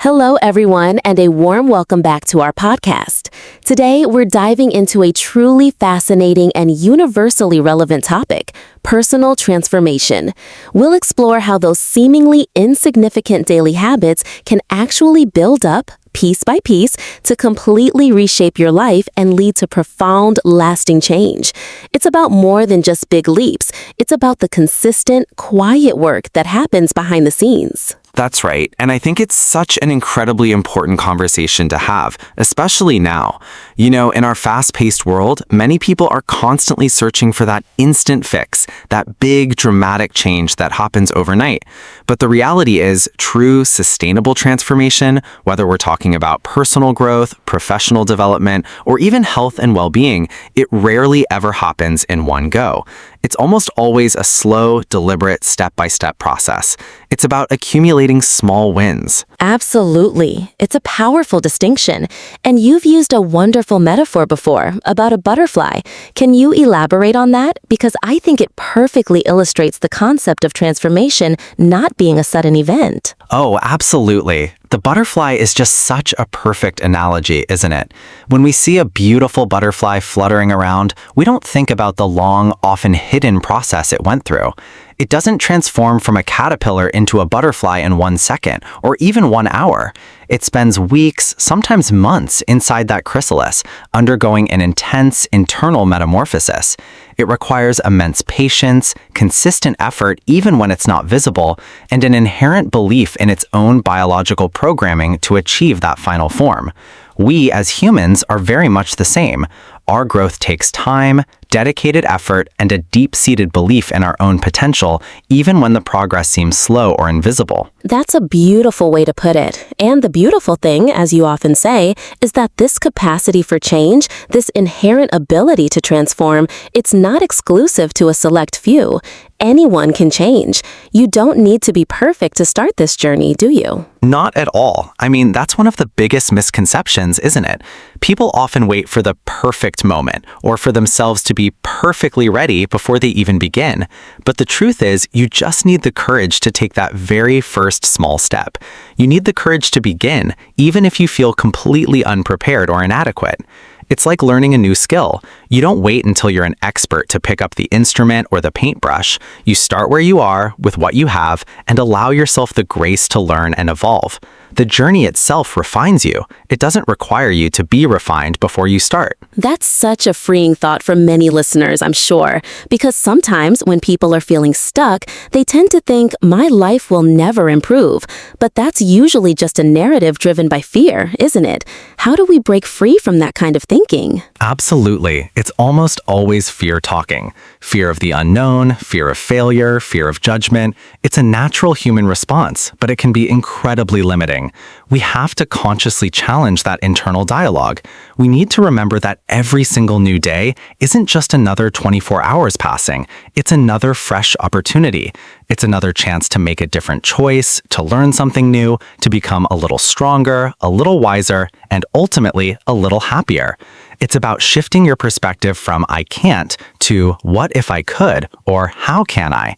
Hello, everyone, and a warm welcome back to our podcast. Today, we're diving into a truly fascinating and universally relevant topic, personal transformation. We'll explore how those seemingly insignificant daily habits can actually build up, piece by piece, to completely reshape your life and lead to profound, lasting change. It's about more than just big leaps. It's about the consistent, quiet work that happens behind the scenes. That's right, and I think it's such an incredibly important conversation to have, especially now. You know, in our fast-paced world, many people are constantly searching for that instant fix, that big, dramatic change that happens overnight. But the reality is, true, sustainable transformation, whether we're talking about personal growth, professional development, or even health and well-being, it rarely ever happens in one go. It's almost always a slow, deliberate, step-by-step process. It's about accumulating small wins. Absolutely. It's a powerful distinction. And you've used a wonderful metaphor before about a butterfly. Can you elaborate on that? Because I think it perfectly illustrates the concept of transformation not being a sudden event. Oh, absolutely. The butterfly is just such a perfect analogy, isn't it? When we see a beautiful butterfly fluttering around, we don't think about the long, often hidden process it went through. It doesn't transform from a caterpillar into a butterfly in 1 second, or even 1 hour. It spends weeks, sometimes months, inside that chrysalis, undergoing an intense internal metamorphosis. It requires immense patience, consistent effort even when it's not visible, and an inherent belief in its own biological programming to achieve that final form. We, as humans, are very much the same. Our growth takes time, dedicated effort, and a deep-seated belief in our own potential, even when the progress seems slow or invisible. That's a beautiful way to put it. And the beautiful thing, as you often say, is that this capacity for change, this inherent ability to transform, it's not exclusive to a select few. Anyone can change. You don't need to be perfect to start this journey, do you? Not at all. I mean, that's one of the biggest misconceptions, isn't it? People often wait for the perfect moment or for themselves to be perfectly ready before they even begin. But the truth is, you just need the courage to take that very first small step. You need the courage to begin, even if you feel completely unprepared or inadequate. It's like learning a new skill. You don't wait until you're an expert to pick up the instrument or the paintbrush. You start where you are, with what you have, and allow yourself the grace to learn and evolve. The journey itself refines you. It doesn't require you to be refined before you start. That's such a freeing thought for many listeners, I'm sure, because sometimes when people are feeling stuck, they tend to think, my life will never improve. But that's usually just a narrative driven by fear, isn't it? How do we break free from that kind of thinking? Absolutely. It's almost always fear talking. Fear of the unknown, fear of failure, fear of judgment. It's a natural human response, but it can be incredibly limiting. We have to consciously challenge that internal dialogue. We need to remember that every single new day isn't just another 24 hours passing. It's another fresh opportunity. It's another chance to make a different choice, to learn something new, to become a little stronger, a little wiser, and ultimately a little happier. It's about shifting your perspective from I can't to what if I could, or how can I?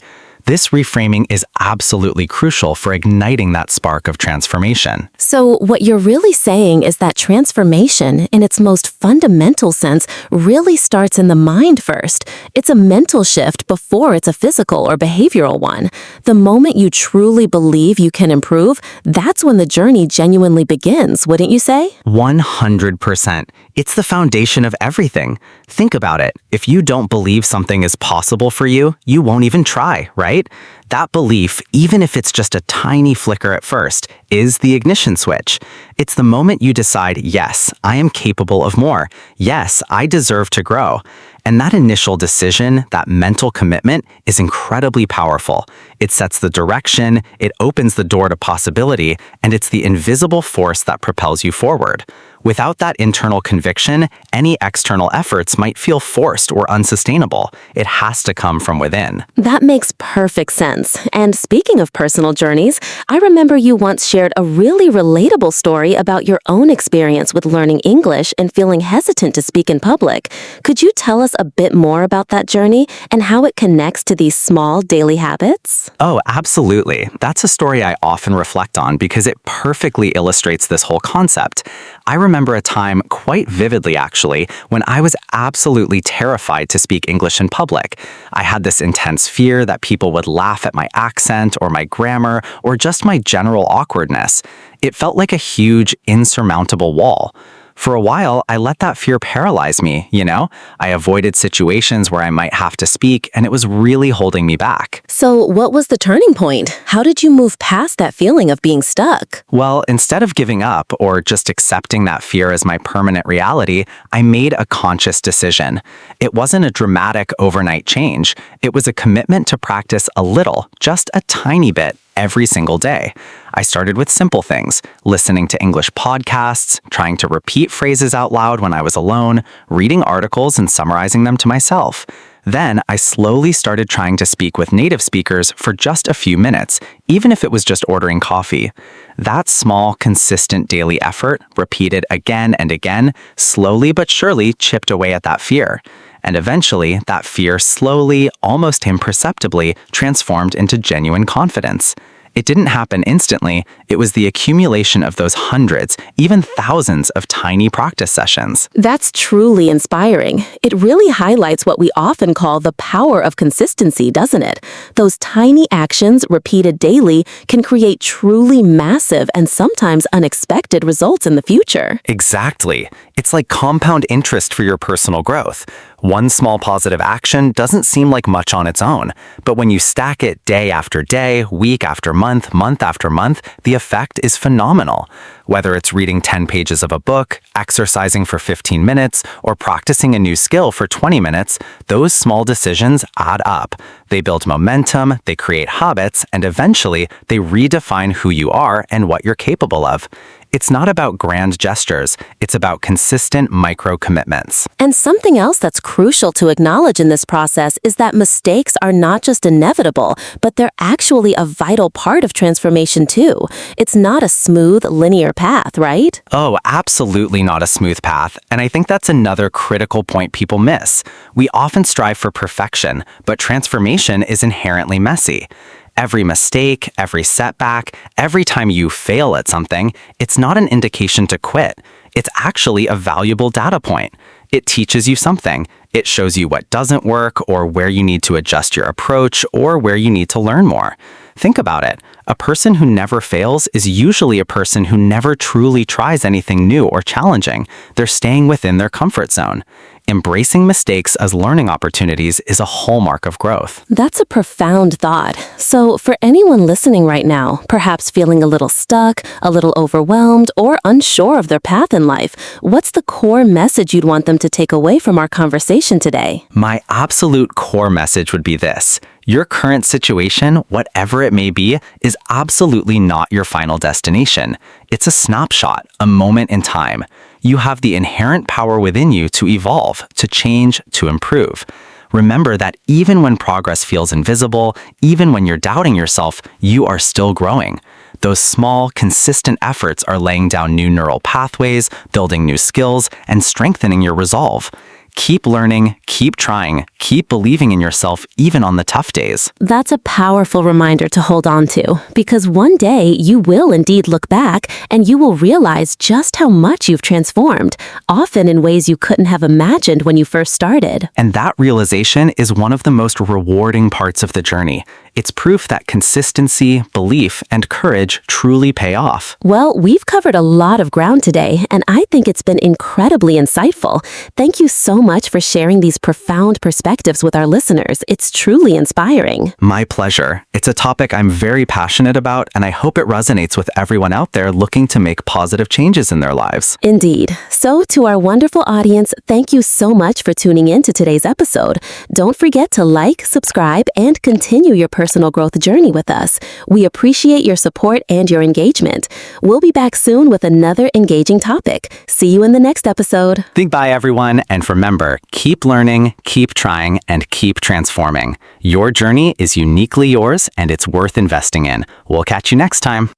This reframing is absolutely crucial for igniting that spark of transformation. So what you're really saying is that transformation, in its most fundamental sense, really starts in the mind first. It's a mental shift before it's a physical or behavioral one. The moment you truly believe you can improve, that's when the journey genuinely begins, wouldn't you say? 100%. It's the foundation of everything. Think about it. If you don't believe something is possible for you, you won't even try, right? That belief, even if it's just a tiny flicker at first, is the ignition switch. It's the moment you decide, yes, I am capable of more. Yes, I deserve to grow. And that initial decision, that mental commitment, is incredibly powerful. It sets the direction, it opens the door to possibility, and it's the invisible force that propels you forward. Without that internal conviction, any external efforts might feel forced or unsustainable. It has to come from within. That makes perfect sense. And speaking of personal journeys, I remember you once shared a really relatable story about your own experience with learning English and feeling hesitant to speak in public. Could you tell us us a bit more about that journey and how it connects to these small daily habits? Oh, absolutely. That's a story I often reflect on because it perfectly illustrates this whole concept. I remember a time quite vividly, actually, when I was absolutely terrified to speak English in public. I had this intense fear that people would laugh at my accent or my grammar or just my general awkwardness. It felt like a huge, insurmountable wall. For a while, I let that fear paralyze me, I avoided situations where I might have to speak, and it was really holding me back. So, what was the turning point? How did you move past that feeling of being stuck? Well, instead of giving up or just accepting that fear as my permanent reality, I made a conscious decision. It wasn't a dramatic overnight change. It was a commitment to practice a little, just a tiny bit, every single day. I started with simple things, listening to English podcasts, trying to repeat phrases out loud when I was alone, reading articles and summarizing them to myself. Then I slowly started trying to speak with native speakers for just a few minutes, even if it was just ordering coffee. That small, consistent daily effort, repeated again and again, slowly but surely chipped away at that fear. And eventually, that fear slowly, almost imperceptibly, transformed into genuine confidence. It didn't happen instantly. It was the accumulation of those hundreds, even thousands of tiny practice sessions. That's truly inspiring. It really highlights what we often call the power of consistency, doesn't it? Those tiny actions repeated daily can create truly massive and sometimes unexpected results in the future. Exactly. It's like compound interest for your personal growth. One small positive action doesn't seem like much on its own, but when you stack it day after day, week after month, month after month, the effect is phenomenal. Whether it's reading 10 pages of a book, exercising for 15 minutes, or practicing a new skill for 20 minutes, those small decisions add up. They build momentum, they create habits, and eventually they redefine who you are and what you're capable of. It's not about grand gestures, it's about consistent micro-commitments. And something else that's crucial to acknowledge in this process is that mistakes are not just inevitable, but they're actually a vital part of transformation too. It's not a smooth, linear path, right? Oh, absolutely not a smooth path, and I think that's another critical point people miss. We often strive for perfection, but transformation is inherently messy. Every mistake, every setback, every time you fail at something, it's not an indication to quit. It's actually a valuable data point. It teaches you something. It shows you what doesn't work or where you need to adjust your approach or where you need to learn more. Think about it. A person who never fails is usually a person who never truly tries anything new or challenging. They're staying within their comfort zone. Embracing mistakes as learning opportunities is a hallmark of growth. That's a profound thought. So, for anyone listening right now, perhaps feeling a little stuck, a little overwhelmed, or unsure of their path in life, what's the core message you'd want them to take away from our conversation today? My absolute core message would be this. Your current situation, whatever it may be, is absolutely not your final destination. It's a snapshot, a moment in time. You have the inherent power within you to evolve, to change, to improve. Remember that even when progress feels invisible, even when you're doubting yourself, you are still growing. Those small, consistent efforts are laying down new neural pathways, building new skills, and strengthening your resolve. Keep learning, keep trying, keep believing in yourself even on the tough days. That's a powerful reminder to hold on to, because one day you will indeed look back and you will realize just how much you've transformed, often in ways you couldn't have imagined when you first started. And that realization is one of the most rewarding parts of the journey. It's proof that consistency, belief, and courage truly pay off. Well, we've covered a lot of ground today, and I think it's been incredibly insightful. Thank you so much for sharing these profound perspectives with our listeners. It's truly inspiring. My pleasure. It's a topic I'm very passionate about, and I hope it resonates with everyone out there looking to make positive changes in their lives. Indeed. So, to our wonderful audience, thank you so much for tuning in to today's episode. Don't forget to like, subscribe, and continue your personal growth journey with us. We appreciate your support and your engagement. We'll be back soon with another engaging topic. See you in the next episode. Think bye, everyone, and remember, keep learning, keep trying, and keep transforming. Your journey is uniquely yours, and it's worth investing in. We'll catch you next time.